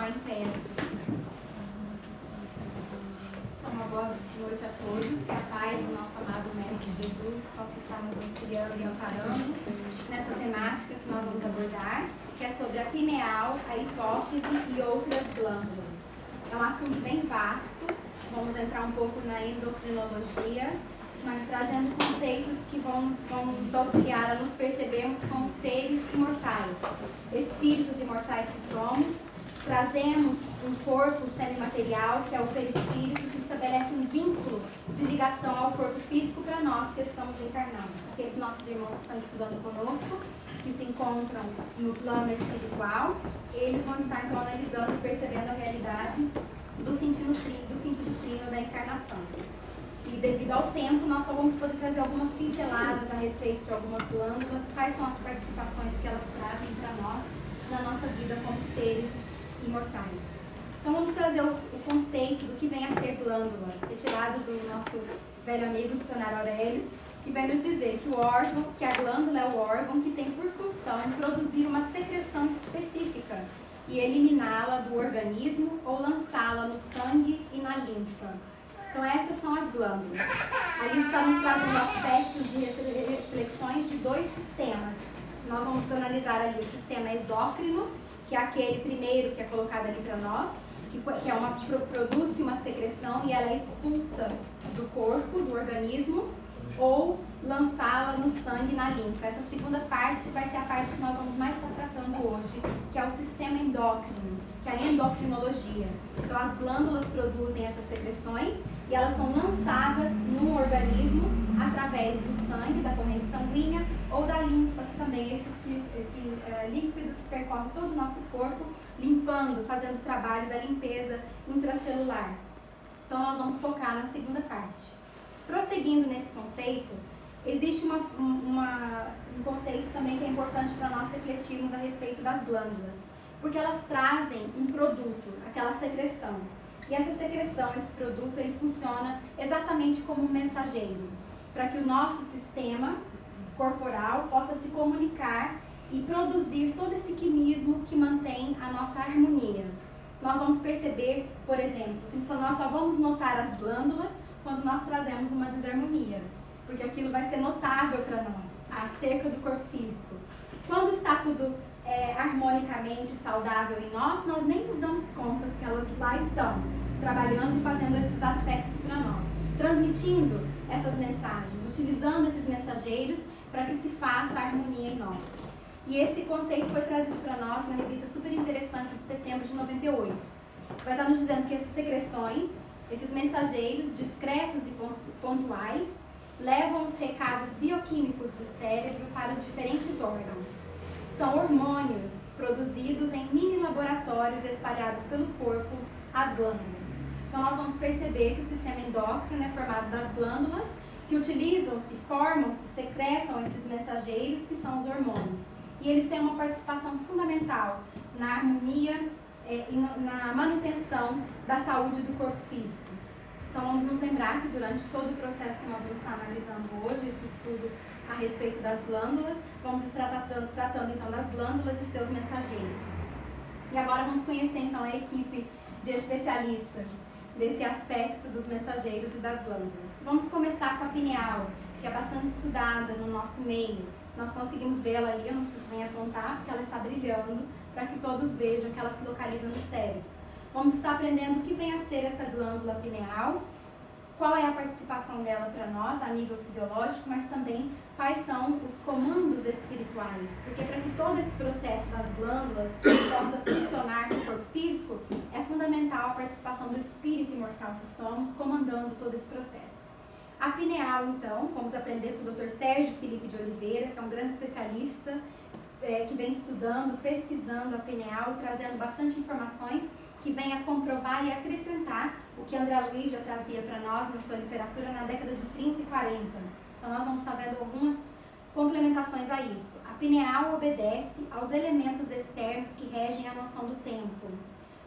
continuar em pé. Então, uma boa noite a todos, que a paz do nosso amado Mestre Jesus possa estar nos auxiliando e amparando nessa temática que nós vamos abordar, que é sobre a pineal, a hipófise e outras glândulas. É um assunto bem vasto, vamos entrar um pouco na endocrinologia, mas trazendo conceitos que vão nos auxiliar a nos percebermos como seres imortais, espíritos imortais que somos. Trazemos um corpo semimaterial, que é o perispírito, que estabelece um vínculo de ligação ao corpo físico para nós que estamos encarnados. Aqueles nossos irmãos que estão estudando conosco, que se encontram no plano espiritual, eles vão estar então analisando e percebendo a realidade do sentido trino da encarnação. E devido ao tempo, nós só vamos poder trazer algumas pinceladas a respeito de algumas glândulas, quais são as participações que elas trazem para nós na nossa vida como seres imortais. Então vamos trazer o conceito do que vem a ser glândula, retirado do nosso velho amigo dicionário Aurélio, que vai nos dizer que a glândula é o órgão que tem por função produzir uma secreção específica e eliminá-la do organismo ou lançá-la no sangue e na linfa. Então essas são as glândulas. Ali está nos trazendo aspectos de reflexões de dois sistemas. Nós vamos analisar ali o sistema exócrino, que é aquele primeiro que é colocado ali para nós, que produz uma secreção e ela é expulsa do corpo, do organismo, ou lançá-la no sangue e na linfa. Essa segunda parte vai ser a parte que nós vamos mais estar tratando hoje, que é o sistema endócrino, que é a endocrinologia. Então as glândulas produzem essas secreções e elas são lançadas no organismo através do sangue, da corrente sanguínea ou da linfa, que também é esse líquido que percorre todo o nosso corpo, limpando, fazendo o trabalho da limpeza intracelular. Então nós vamos focar na segunda parte. Prosseguindo nesse conceito, existe um conceito também que é importante para nós refletirmos a respeito das glândulas, porque elas trazem um produto, aquela secreção. E essa secreção, esse produto, ele funciona exatamente como um mensageiro, para que o nosso sistema corporal possa se comunicar e produzir todo esse quimismo que mantém a nossa harmonia. Nós vamos perceber, por exemplo, que nós só vamos notar as glândulas quando nós trazemos uma desarmonia, porque aquilo vai ser notável para nós, acerca do corpo físico. Quando está tudo harmonicamente saudável em nós, nós nem nos damos conta que elas lá estão, trabalhando e fazendo esses aspectos para nós, transmitindo essas mensagens, utilizando esses mensageiros para que se faça a harmonia em nós. E esse conceito foi trazido para nós na revista super interessante de setembro de 98. Vai estar nos dizendo que essas secreções, esses mensageiros discretos e pontuais, levam os recados bioquímicos do cérebro para os diferentes órgãos. São hormônios produzidos em mini laboratórios espalhados pelo corpo, as glândulas. Então nós vamos perceber que o sistema endócrino é formado das glândulas que utilizam-se, formam-se, secretam esses mensageiros que são os hormônios. E eles têm uma participação fundamental na harmonia e na manutenção da saúde do corpo físico. Então vamos nos lembrar que durante todo o processo que nós vamos estar analisando hoje, esse estudo a respeito das glândulas, vamos estar tratando então das glândulas e seus mensageiros. E agora vamos conhecer então a equipe de especialistas desse aspecto dos mensageiros e das glândulas. Vamos começar com a pineal, que é bastante estudada no nosso meio. Nós conseguimos vê-la ali, eu não preciso nem apontar, porque ela está brilhando, para que todos vejam que ela se localiza no cérebro. Vamos estar aprendendo o que vem a ser essa glândula pineal, qual é a participação dela para nós a nível fisiológico, mas também quais são os comandos espirituais, porque para que todo esse processo das glândulas possa funcionar no corpo físico, é fundamental a participação do espírito imortal que somos, comandando todo esse processo. A pineal, então, vamos aprender com o Dr. Sérgio Felipe de Oliveira, que é um grande especialista, que vem estudando, pesquisando a pineal e trazendo bastante informações que vem a comprovar e acrescentar o que André Luiz já trazia para nós na sua literatura na década de 30 e 40. Então nós vamos estar vendo algumas complementações a isso. A pineal obedece aos elementos externos que regem a noção do tempo.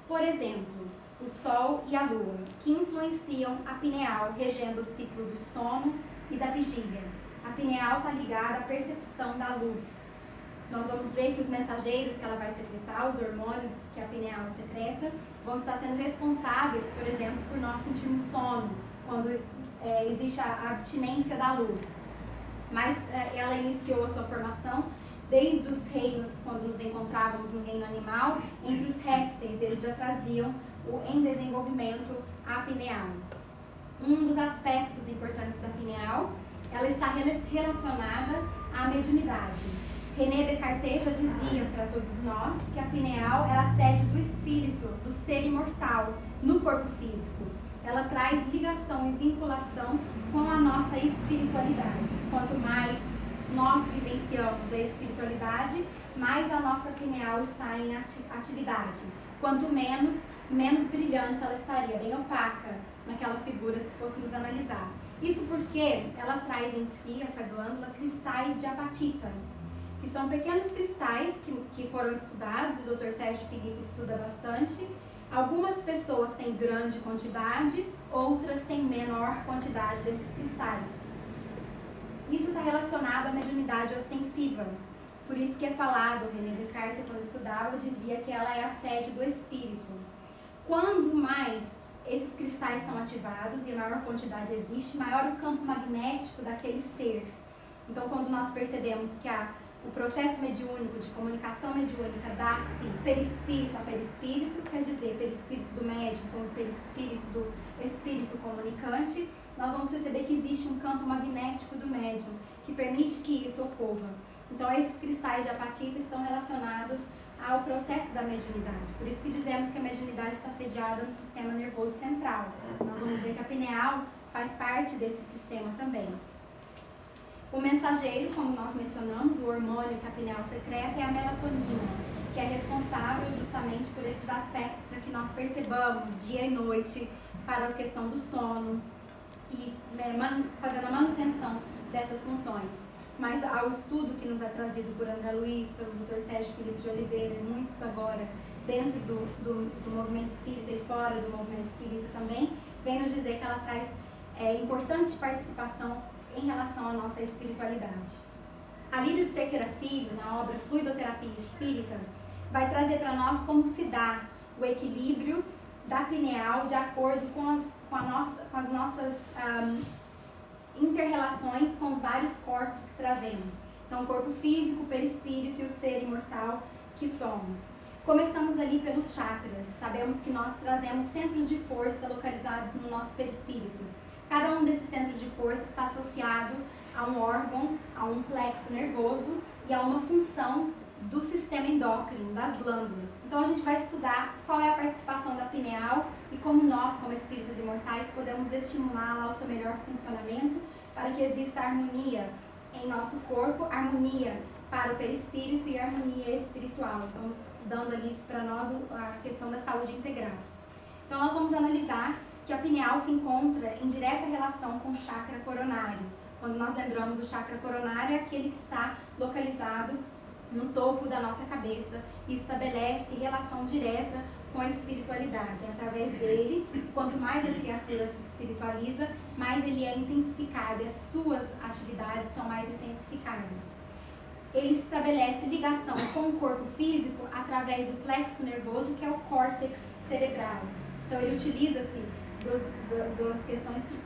Por exemplo, o Sol e a Lua, que influenciam a pineal, regendo o ciclo do sono e da vigília. A pineal está ligada à percepção da luz. nós vamos ver que os mensageiros que ela vai secretar, os hormônios que a pineal secreta, vão estar sendo responsáveis, por exemplo, por nós sentirmos sono, quando existe a abstinência da luz. Mas ela iniciou a sua formação desde os reinos, quando nos encontrávamos no reino animal, entre os répteis, eles já traziam em desenvolvimento a pineal. Um dos aspectos importantes da pineal, ela está relacionada à mediunidade. René Descartes já dizia para todos nós que a pineal era a sede do espírito, do ser imortal, no corpo físico. Ela traz ligação e vinculação com a nossa espiritualidade. Quanto mais nós vivenciamos a espiritualidade, mais a nossa pineal está em atividade. Quanto menos brilhante ela estaria, bem opaca naquela figura, se fôssemos analisar. Isso porque ela traz em si, essa glândula, cristais de apatita, que são pequenos cristais que foram estudados, o Dr. Sérgio Filipe estuda bastante. Algumas pessoas têm grande quantidade, outras têm menor quantidade desses cristais. Isso está relacionado à mediunidade ostensiva. Por isso que é falado, René Descartes, quando estudava, dizia que ela é a sede do espírito. Quando mais esses cristais são ativados e a maior quantidade existe, maior o campo magnético daquele ser. Então, quando nós percebemos que o processo mediúnico, de comunicação mediúnica, dá-se perispírito a perispírito, quer dizer, perispírito do médium com perispírito do espírito comunicante, nós vamos perceber que existe um campo magnético do médium que permite que isso ocorra. Então, esses cristais de apatita estão relacionados ao processo da mediunidade. Por isso que dizemos que a mediunidade está sediada no sistema nervoso central. Nós vamos ver que a pineal faz parte desse sistema também. O mensageiro, como nós mencionamos, o hormônio que a pineal secreta é a melatonina, que é responsável justamente por esses aspectos para que nós percebamos dia e noite, para a questão do sono e fazendo a manutenção dessas funções. Mas ao estudo que nos é trazido por André Luiz, pelo Dr. Sérgio Filipe de Oliveira e muitos agora dentro do movimento espírita e fora do movimento espírita também, vem nos dizer que ela traz importante participação em relação à nossa espiritualidade. Alírio de Cerqueira Filho, na obra Fluidoterapia Espírita, vai trazer para nós como se dá o equilíbrio da pineal de acordo com as nossas inter-relações com os vários corpos que trazemos. Então, o corpo físico, o perispírito e o ser imortal que somos. Começamos ali pelos chakras. Sabemos que nós trazemos centros de força localizados no nosso perispírito. Cada um desses centros de força está associado a um órgão, a um plexo nervoso e a uma função do sistema endócrino, das glândulas. Então, a gente vai estudar qual é a participação da pineal e como nós, como espíritos imortais, podemos estimulá-la ao seu melhor funcionamento para que exista harmonia em nosso corpo, harmonia para o perispírito e harmonia espiritual. Então, dando ali para nós a questão da saúde integral. Então, nós vamos analisar que a pineal se encontra em direta relação com o chakra coronário. Quando nós lembramos, o chakra coronário é aquele que está localizado no topo da nossa cabeça e estabelece relação direta com a espiritualidade. Através dele, quanto mais a criatura se espiritualiza, mais ele é intensificado e as suas atividades são mais intensificadas. Ele estabelece ligação com o corpo físico através do plexo nervoso, que é o córtex cerebral. Então, ele utiliza-se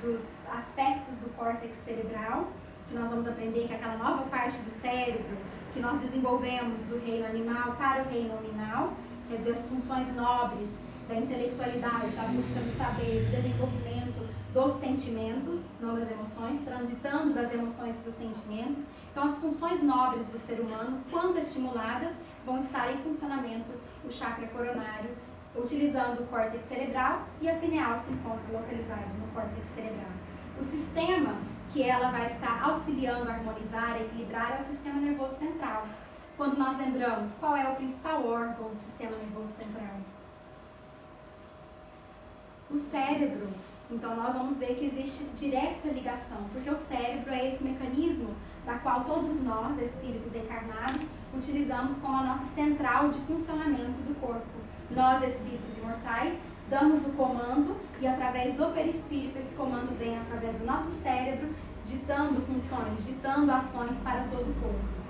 dos aspectos do córtex cerebral, que nós vamos aprender que é aquela nova parte do cérebro que nós desenvolvemos do reino animal para o reino nominal, quer dizer, as funções nobres da intelectualidade, da busca do saber, do desenvolvimento dos sentimentos, não das emoções, transitando das emoções para os sentimentos. Então, as funções nobres do ser humano, quando estimuladas, vão estar em funcionamento o chakra coronário, utilizando o córtex cerebral, e a pineal se encontra localizada no córtex cerebral. O sistema que ela vai estar auxiliando a harmonizar, a equilibrar, é o sistema nervoso central. Quando nós lembramos qual é o principal órgão do sistema nervoso central? O cérebro. Então, nós vamos ver que existe direta ligação, porque o cérebro é esse mecanismo da qual todos nós, espíritos encarnados, utilizamos como a nossa central de funcionamento do corpo. Nós, espíritos imortais, damos o comando e através do perispírito esse comando vem através do nosso cérebro, ditando funções, ditando ações para todo o corpo.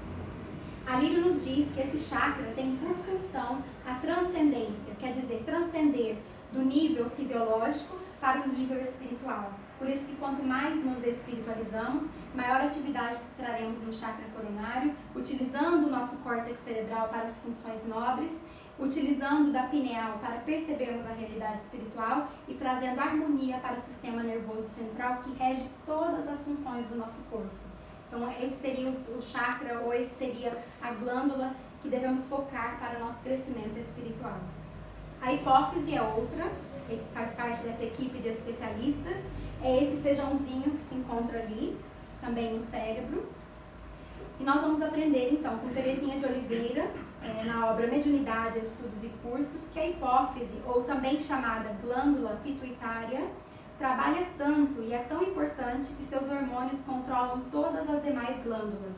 A Lírio nos diz que esse chakra tem por função a transcendência, quer dizer, transcender do nível fisiológico para o nível espiritual. Por isso que quanto mais nos espiritualizamos, maior atividade traremos no chakra coronário, utilizando o nosso córtex cerebral para as funções nobres, utilizando da pineal para percebermos a realidade espiritual e trazendo harmonia para o sistema nervoso central que rege todas as funções do nosso corpo. Então esse seria o chakra, ou esse seria a glândula que devemos focar para o nosso crescimento espiritual. A hipófise é outra, faz parte dessa equipe de especialistas, é esse feijãozinho que se encontra ali, também no cérebro. E nós vamos aprender então com Terezinha de Oliveira, na obra Mediunidade, Estudos e Cursos, que a hipófise, ou também chamada glândula pituitária, trabalha tanto e é tão importante que seus hormônios controlam todas as demais glândulas.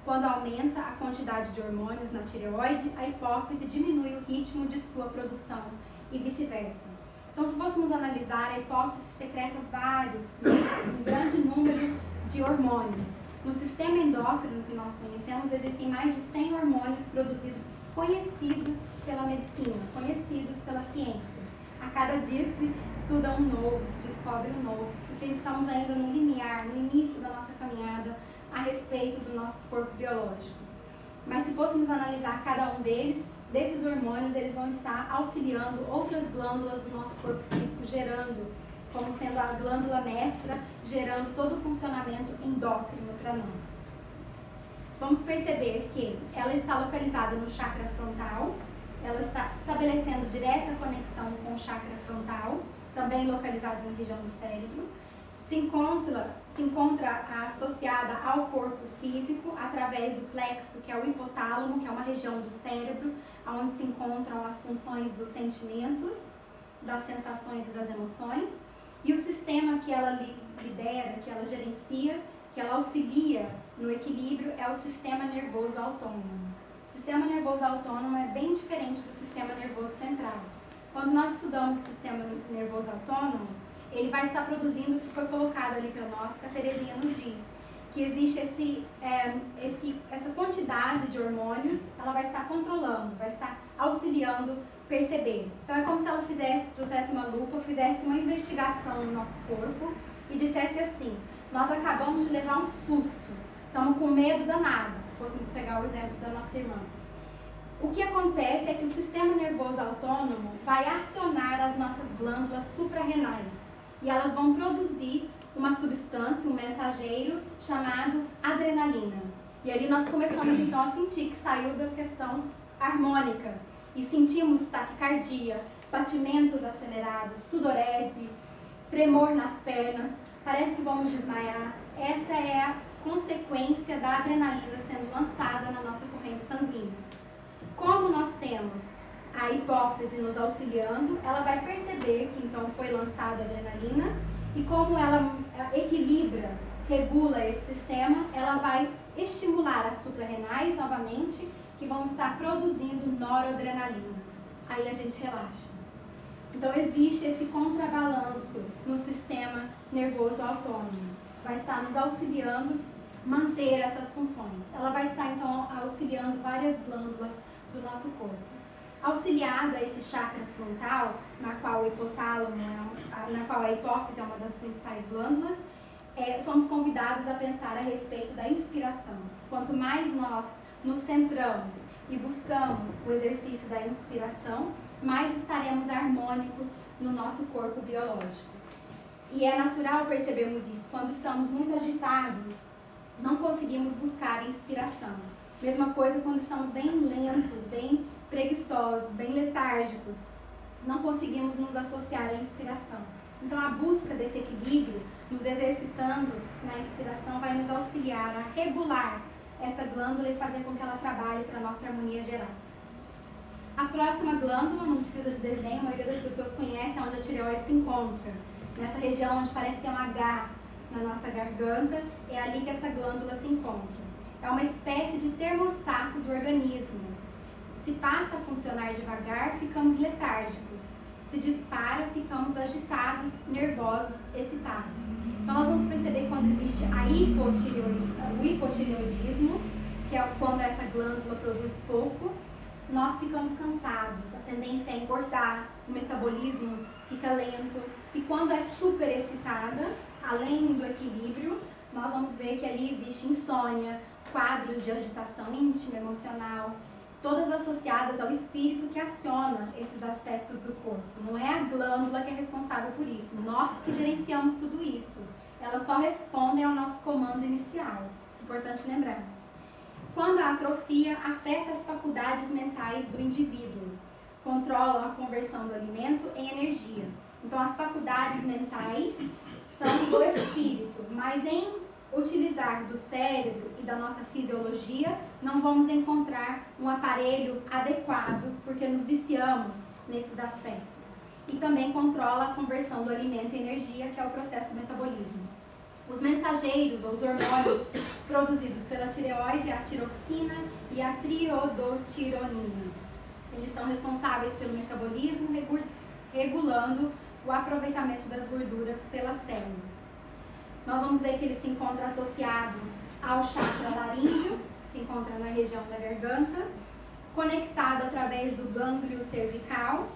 Quando aumenta a quantidade de hormônios na tireoide, a hipófise diminui o ritmo de sua produção e vice-versa. Então, se fôssemos analisar, a hipófise secreta um grande número de hormônios. No sistema endócrino que nós conhecemos, existem mais de 100 hormônios produzidos, conhecidos pela medicina, conhecidos pela ciência. A cada dia se estuda um novo, se descobre um novo, porque estamos ainda no limiar, no início da nossa caminhada a respeito do nosso corpo biológico. Mas se fôssemos analisar cada um desses hormônios, eles vão estar auxiliando outras glândulas do nosso corpo físico, gerando, como sendo a glândula mestra, gerando todo o funcionamento endócrino para nós. Vamos perceber que ela está localizada no chakra frontal, ela está estabelecendo direta conexão com o chakra frontal, também localizado na região do cérebro. Se encontra associada ao corpo físico através do plexo, que é o hipotálamo, que é uma região do cérebro, onde se encontram as funções dos sentimentos, das sensações e das emoções. E o sistema que ela lidera, que ela gerencia, que ela auxilia no equilíbrio, é o sistema nervoso autônomo. O sistema nervoso autônomo é bem diferente do sistema nervoso central. Quando nós estudamos o sistema nervoso autônomo, ele vai estar produzindo o que foi colocado ali para nós, que a Terezinha nos diz, que existe essa quantidade de hormônios, ela vai estar controlando, vai estar auxiliando perceber. Então é como se ela trouxesse uma lupa, fizesse uma investigação no nosso corpo e dissesse assim: nós acabamos de levar um susto, estamos com medo danado, se fôssemos pegar o exemplo da nossa irmã. O que acontece é que o sistema nervoso autônomo vai acionar as nossas glândulas suprarrenais e elas vão produzir uma substância, um mensageiro chamado adrenalina. E ali nós começamos então a sentir que saiu da questão harmônica e sentimos taquicardia, batimentos acelerados, sudorese, tremor nas pernas, parece que vamos desmaiar. Essa é a consequência da adrenalina sendo lançada na nossa corrente sanguínea. Como nós temos a hipófise nos auxiliando, ela vai perceber que então foi lançada a adrenalina e como ela equilibra, regula esse sistema, ela vai estimular as suprarrenais novamente, que vão estar produzindo noradrenalina. Aí a gente relaxa. Então existe esse contrabalanço no sistema nervoso autônomo. Vai estar nos auxiliando manter essas funções. Ela vai estar então auxiliando várias glândulas do nosso corpo. Auxiliado a esse chakra frontal, na qual o hipotálamo, na qual a hipófise é uma das principais glândulas, somos convidados a pensar a respeito da inspiração. Quanto mais nós nos centramos e buscamos o exercício da inspiração, mais estaremos harmônicos no nosso corpo biológico. E é natural percebermos isso. Quando estamos muito agitados, não conseguimos buscar a inspiração. Mesma coisa quando estamos bem lentos, bem preguiçosos, bem letárgicos, não conseguimos nos associar à inspiração. Então a busca desse equilíbrio, nos exercitando na inspiração, vai nos auxiliar a regular essa glândula e fazer com que ela trabalhe para a nossa harmonia geral. A próxima glândula, não precisa de desenho, a maioria das pessoas conhece onde a tireoide se encontra. Nessa região onde parece ter um H na nossa garganta, é ali que essa glândula se encontra. É uma espécie de termostato do organismo. Se passa a funcionar devagar, ficamos letárgicos. Se dispara, ficamos agitados, nervosos, excitados. Então nós vamos perceber quando existe o hipotireoidismo, que é quando essa glândula produz pouco, nós ficamos cansados, a tendência é engordar, o metabolismo fica lento. E quando é super excitada, além do equilíbrio, nós vamos ver que ali existe insônia, quadros de agitação íntima, emocional, todas associadas ao espírito que aciona esses aspectos do corpo. Não é a glândula que é responsável por isso, nós que gerenciamos tudo isso. Elas só respondem ao nosso comando inicial. Importante lembrarmos. Quando a atrofia afeta as faculdades mentais do indivíduo, controlam a conversão do alimento em energia. Então, as faculdades mentais são do espírito, mas em utilizar do cérebro e da nossa fisiologia, não vamos encontrar um aparelho adequado, porque nos viciamos nesses aspectos. E também controla a conversão do alimento em energia, que é o processo do metabolismo. Os mensageiros, ou os hormônios produzidos pela tireoide, é a tiroxina e a triodotironina. Eles são responsáveis pelo metabolismo, regulando o aproveitamento das gorduras pelas células. Nós vamos ver que ele se encontra associado ao chakra laríngeo, que se encontra na região da garganta, conectado através do gânglio cervical.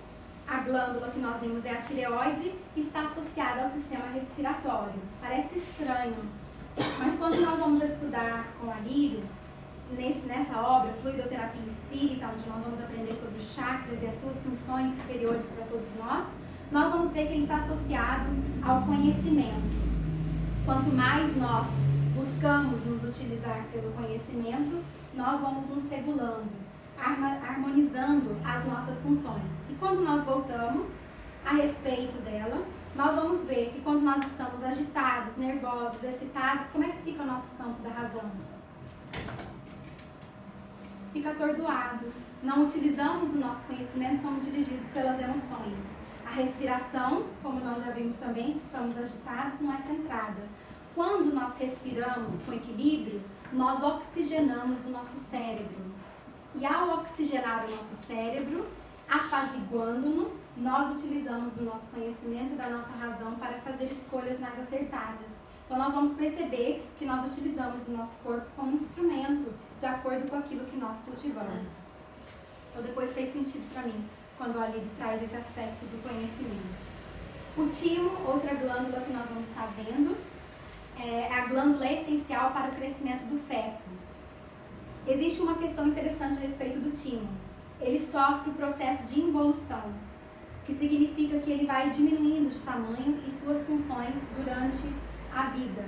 A glândula que nós vimos é a tireoide e está associada ao sistema respiratório. Parece estranho, mas quando nós vamos estudar com a Lírio, nessa obra, Fluidoterapia Espírita, onde nós vamos aprender sobre os chakras e as suas funções superiores para todos nós vamos ver que ele está associado ao conhecimento. Quanto mais nós buscamos nos utilizar pelo conhecimento, nós vamos nos regulando, harmonizando as nossas funções. E quando nós voltamos a respeito dela, nós vamos ver que quando nós estamos agitados, nervosos, excitados, como é que fica o nosso campo da razão? Fica atordoado. Não utilizamos o nosso conhecimento, somos dirigidos pelas emoções. A respiração, como nós já vimos também, se estamos agitados, não é centrada. Quando nós respiramos com equilíbrio, nós oxigenamos o nosso cérebro. E ao oxigenar o nosso cérebro, apaziguando-nos, nós utilizamos o nosso conhecimento e da nossa razão para fazer escolhas mais acertadas. Então nós vamos perceber que nós utilizamos o nosso corpo como instrumento, de acordo com aquilo que nós cultivamos. Então depois fez sentido para mim, quando a Lili traz esse aspecto do conhecimento. O timo, outra glândula que nós vamos estar vendo, é a glândula essencial para o crescimento do feto. Existe uma questão interessante a respeito do timo. Ele sofre o processo de involução, que significa que ele vai diminuindo de tamanho e suas funções durante a vida.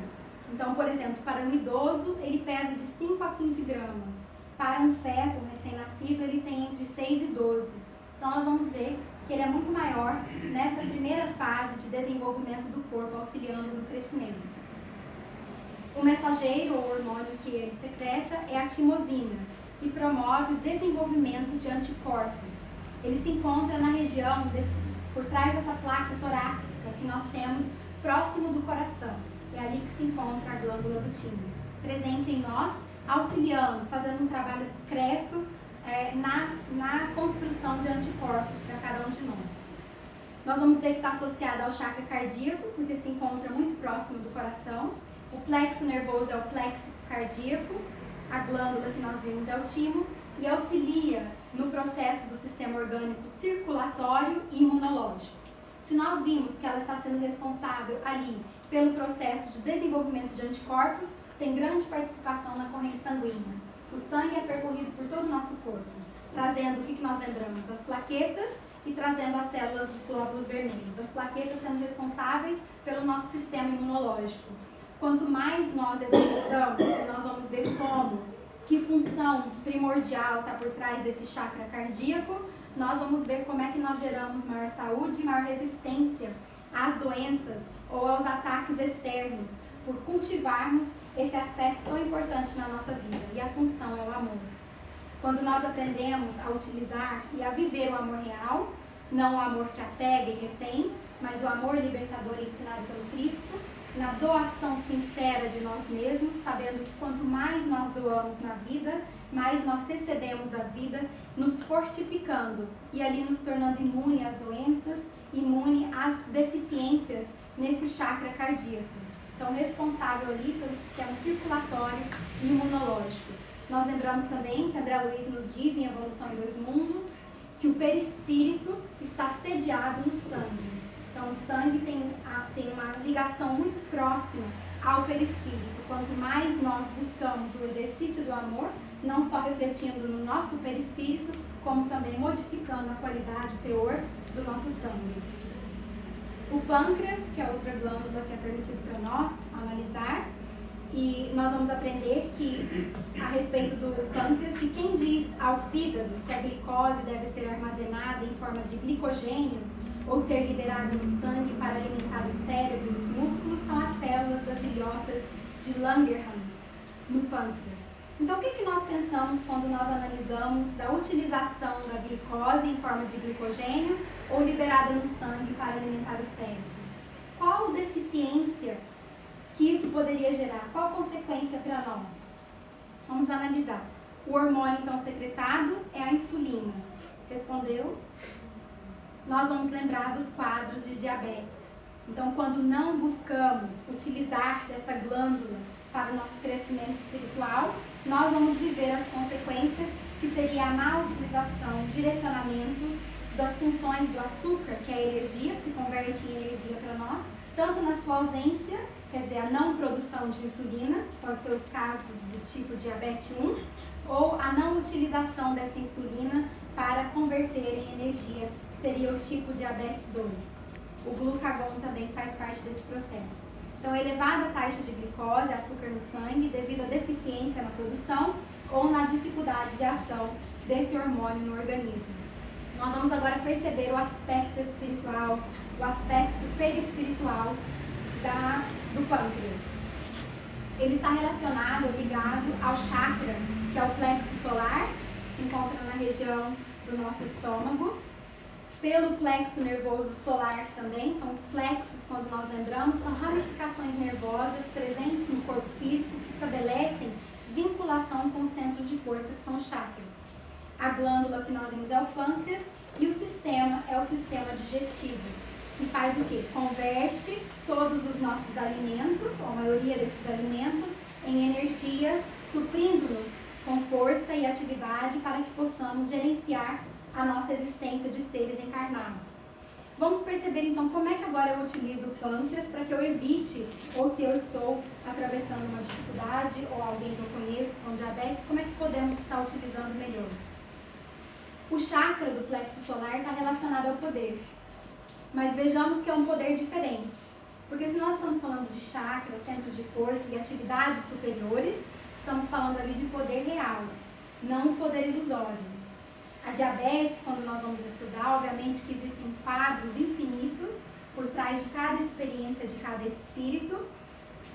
Então, por exemplo, para um idoso, ele pesa de 5 a 15 gramas. Para um feto, um recém-nascido, ele tem entre 6 e 12. Então, nós vamos ver que ele é muito maior nessa primeira fase de desenvolvimento do corpo, auxiliando no crescimento. O mensageiro, ou hormônio que ele secreta, é a timosina, e promove o desenvolvimento de anticorpos. Ele se encontra na região, por trás dessa placa torácica que nós temos próximo do coração. É ali que se encontra a glândula do timo, presente em nós, auxiliando, fazendo um trabalho discreto na construção de anticorpos para cada um de nós. Nós vamos ver que está associada ao chakra cardíaco, porque se encontra muito próximo do coração. O plexo nervoso é o plexo cardíaco, a glândula que nós vimos é o timo, e auxilia no processo do sistema orgânico circulatório e imunológico. Se nós vimos que ela está sendo responsável ali pelo processo de desenvolvimento de anticorpos, tem grande participação na corrente sanguínea. O sangue é percorrido por todo o nosso corpo, trazendo o que nós lembramos? As plaquetas e trazendo as células dos glóbulos vermelhos. As plaquetas sendo responsáveis pelo nosso sistema imunológico. Quanto mais nós exercitamos, nós vamos ver que função primordial está por trás desse chakra cardíaco, nós vamos ver como é que nós geramos maior saúde e maior resistência às doenças ou aos ataques externos, por cultivarmos esse aspecto tão importante na nossa vida, e a função é o amor. Quando nós aprendemos a utilizar e a viver o amor real, não o amor que apega e retém, mas o amor libertador ensinado pelo Cristo, na doação sincera de nós mesmos, sabendo que quanto mais nós doamos na vida, mais nós recebemos da vida, nos fortificando e ali nos tornando imune às doenças, imune às deficiências nesse chakra cardíaco. Então, responsável ali pelo sistema circulatório e imunológico. Nós lembramos também que André Luiz nos diz em Evolução em Dois Mundos que o perispírito está sediado no sangue. Então, o sangue tem uma ligação muito próxima ao perispírito. Quanto mais nós buscamos o exercício do amor, não só refletindo no nosso perispírito, como também modificando a qualidade, o teor do nosso sangue. O pâncreas, que é outra glândula que é permitido para nós analisar, e nós vamos aprender que, a respeito do pâncreas, que quem diz ao fígado se a glicose deve ser armazenada em forma de glicogênio ou ser liberada no sangue para alimentar o cérebro e os músculos são as células das ilhotas de Langerhans, no pâncreas. Então, o que nós pensamos quando nós analisamos da utilização da glicose em forma de glicogênio ou liberada no sangue para alimentar o cérebro? Qual deficiência que isso poderia gerar? Qual consequência para nós? Vamos analisar. O hormônio, então, secretado é a insulina. Respondeu? Nós vamos lembrar dos quadros de diabetes. Então, quando não buscamos utilizar dessa glândula para o nosso crescimento espiritual, nós vamos viver as consequências, que seria a má utilização, direcionamento das funções do açúcar, que é a energia, que se converte em energia para nós, tanto na sua ausência, quer dizer, a não produção de insulina, pode ser os casos do tipo diabetes 1, ou a não utilização dessa insulina para converter em energia, que seria o tipo diabetes 2. O glucagon também faz parte desse processo. Então, elevada taxa de glicose, açúcar no sangue, devido à deficiência na produção ou na dificuldade de ação desse hormônio no organismo. Nós vamos agora perceber o aspecto espiritual, o aspecto perispiritual do pâncreas. Ele está relacionado, ligado ao chakra, que é o plexo solar, que se encontra na região do nosso estômago, pelo plexo nervoso solar também. Então, os plexos, quando nós lembramos, são ramificações nervosas presentes no corpo físico que estabelecem vinculação com os centros de força, que são os chakras. A glândula que nós vimos é o pâncreas e o sistema é o sistema digestivo, que faz o quê? Converte todos os nossos alimentos, ou a maioria desses alimentos, em energia, suprindo-nos com força e atividade para que possamos gerenciar a nossa existência de seres encarnados. Vamos perceber então como é que agora eu utilizo o pâncreas para que eu evite, ou se eu estou atravessando uma dificuldade, ou alguém que eu conheço com diabetes, como é que podemos estar utilizando melhor? O chakra do plexo solar está relacionado ao poder, mas vejamos que é um poder diferente, porque se nós estamos falando de chakras, centros de força e atividades superiores, estamos falando ali de poder real, não poder ilusório. A diabetes, quando nós vamos estudar, obviamente que existem quadros infinitos por trás de cada experiência de cada espírito.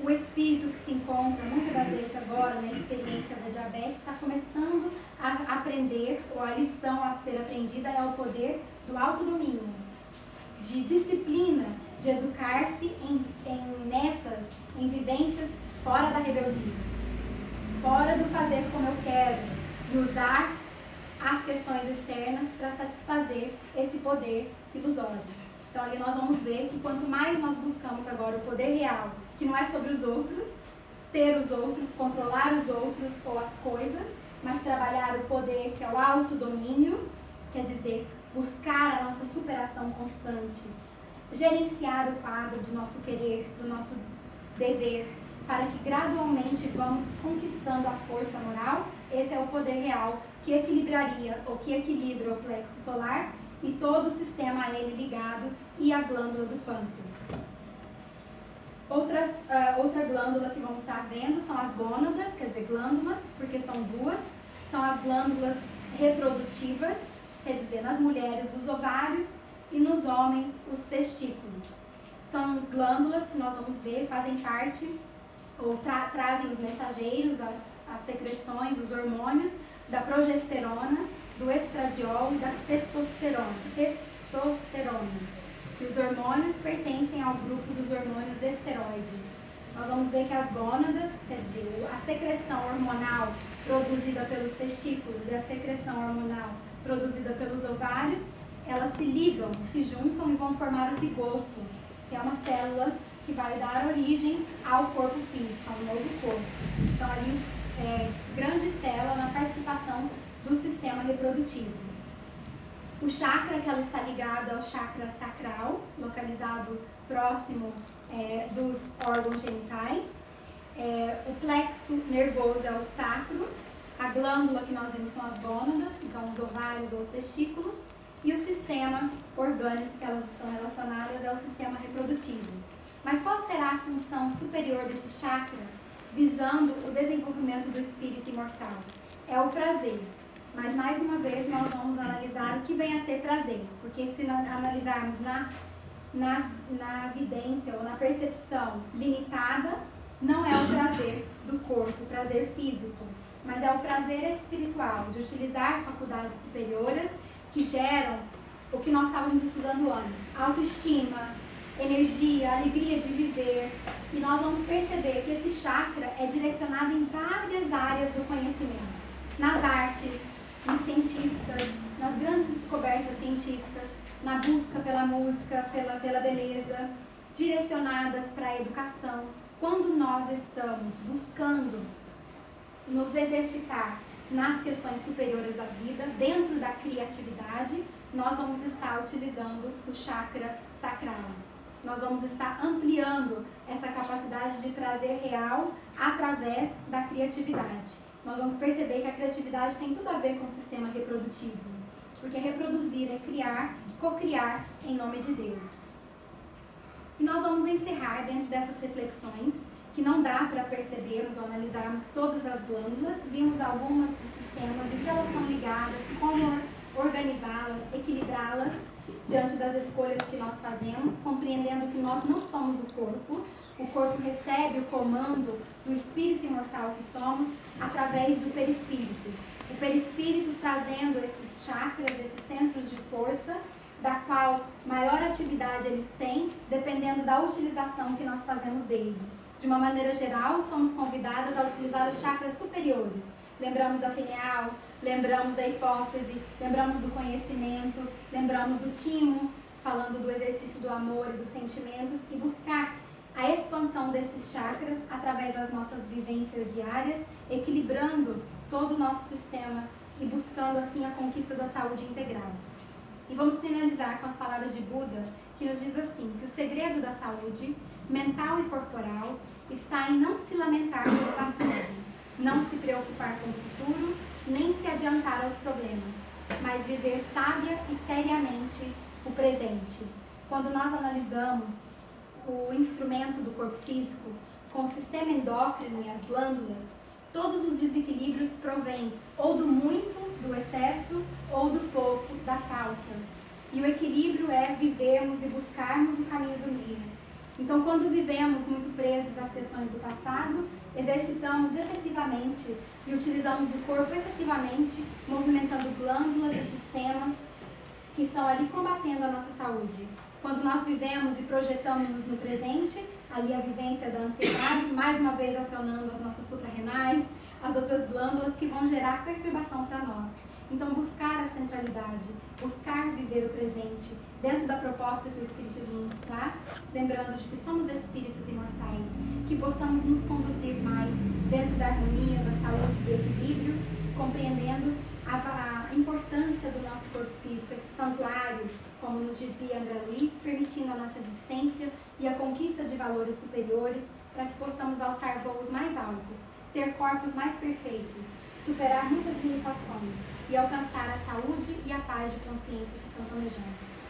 O espírito que se encontra muitas das vezes agora na experiência da diabetes está começando a aprender, ou a lição a ser aprendida é o poder do autodomínio, de disciplina, de educar-se em metas, em vivências fora da rebeldia, fora do fazer como eu quero, e usar as questões externas para satisfazer esse poder ilusório. Então ali nós vamos ver que quanto mais nós buscamos agora o poder real, que não é sobre os outros, ter os outros, controlar os outros ou as coisas, mas trabalhar o poder que é o autodomínio, quer dizer, buscar a nossa superação constante, gerenciar o quadro do nosso querer, do nosso dever, para que gradualmente vamos conquistando a força moral. Esse é o poder real que equilibraria, ou que equilibra o plexo solar e todo o sistema a ele ligado e a glândula do pâncreas. Outra glândula que vamos estar vendo são as gônadas, quer dizer, glândulas, porque são duas. São as glândulas reprodutivas, quer dizer, nas mulheres os ovários e nos homens os testículos. São glândulas que nós vamos ver, fazem parte, ou trazem os mensageiros, as secreções, os hormônios da progesterona, do estradiol e da testosterona. E os hormônios pertencem ao grupo dos hormônios esteroides. Nós vamos ver que as gônadas, quer dizer, a secreção hormonal produzida pelos testículos e a secreção hormonal produzida pelos ovários, elas se ligam, se juntam e vão formar o zigoto, que é uma célula que vai dar origem ao corpo físico, ao novo corpo. Então ali grande célula na participação do sistema reprodutivo. O chakra que ela está ligado ao chakra sacral, localizado próximo dos órgãos genitais. O plexo nervoso é o sacro. A glândula que nós vimos são as gônadas, então os ovários ou os testículos. E o sistema orgânico que elas estão relacionadas é o sistema reprodutivo. Mas qual será a função superior desse chakra, visando o desenvolvimento do espírito imortal? É o prazer. Mas, mais uma vez, nós vamos analisar o que vem a ser prazer. Porque se analisarmos na vidência ou na percepção limitada, não é o prazer do corpo, o prazer físico, mas é o prazer espiritual, de utilizar faculdades superiores que geram o que nós estávamos estudando antes. Autoestima, energia, alegria de viver. E nós vamos perceber que esse chakra é direcionado em várias áreas do conhecimento. Nas artes, nos cientistas, nas grandes descobertas científicas, na busca pela música, pela beleza, direcionadas para a educação. Quando nós estamos buscando nos exercitar nas questões superiores da vida, dentro da criatividade, nós vamos estar utilizando o chakra sacral. Nós vamos estar ampliando essa capacidade de prazer real através da criatividade. Nós vamos perceber que a criatividade tem tudo a ver com o sistema reprodutivo, porque reproduzir é criar, cocriar em nome de Deus. E nós vamos encerrar dentro dessas reflexões, que não dá para percebermos ou analisarmos todas as glândulas, vimos algumas dos sistemas e o que elas estão ligadas, como organizá-las, equilibrá-las diante das escolhas que nós fazemos, compreendendo que nós não somos o corpo recebe o comando do espírito imortal que somos através do perispírito. O perispírito trazendo esses chakras, esses centros de força, da qual maior atividade eles têm, dependendo da utilização que nós fazemos dele. De uma maneira geral, somos convidadas a utilizar os chakras superiores. Lembramos da pineal, lembramos da hipófise, lembramos do conhecimento, lembramos do timo, falando do exercício do amor e dos sentimentos, e buscar a expansão desses chakras através das nossas vivências diárias, equilibrando todo o nosso sistema e buscando assim a conquista da saúde integral. E vamos finalizar com as palavras de Buda, que nos diz assim, que o segredo da saúde mental e corporal está em não se lamentar pelo passado, não se preocupar com o futuro, nem se adiantar aos problemas, mas viver sábia e seriamente o presente. Quando nós analisamos o instrumento do corpo físico com o sistema endócrino e as glândulas, todos os desequilíbrios provêm ou do muito, do excesso, ou do pouco, da falta. E o equilíbrio é vivermos e buscarmos o caminho do meio. Então, quando vivemos muito presos às questões do passado, exercitamos excessivamente e utilizamos o corpo excessivamente, movimentando glândulas e sistemas que estão ali combatendo a nossa saúde. Quando nós vivemos e projetamos-nos no presente, ali a vivência da ansiedade, mais uma vez acionando as nossas suprarrenais, as outras glândulas que vão gerar perturbação para nós. Então, buscar a centralidade, buscar viver o presente, dentro da proposta que o Espiritismo nos traz, lembrando de que somos espíritos imortais, que possamos nos conduzir mais dentro da harmonia, da saúde, do equilíbrio, compreendendo a importância do nosso corpo físico, esse santuário, como nos dizia André Luiz, permitindo a nossa existência e a conquista de valores superiores para que possamos alçar voos mais altos, ter corpos mais perfeitos, superar muitas limitações e alcançar a saúde e a paz de consciência que tanto almejamos.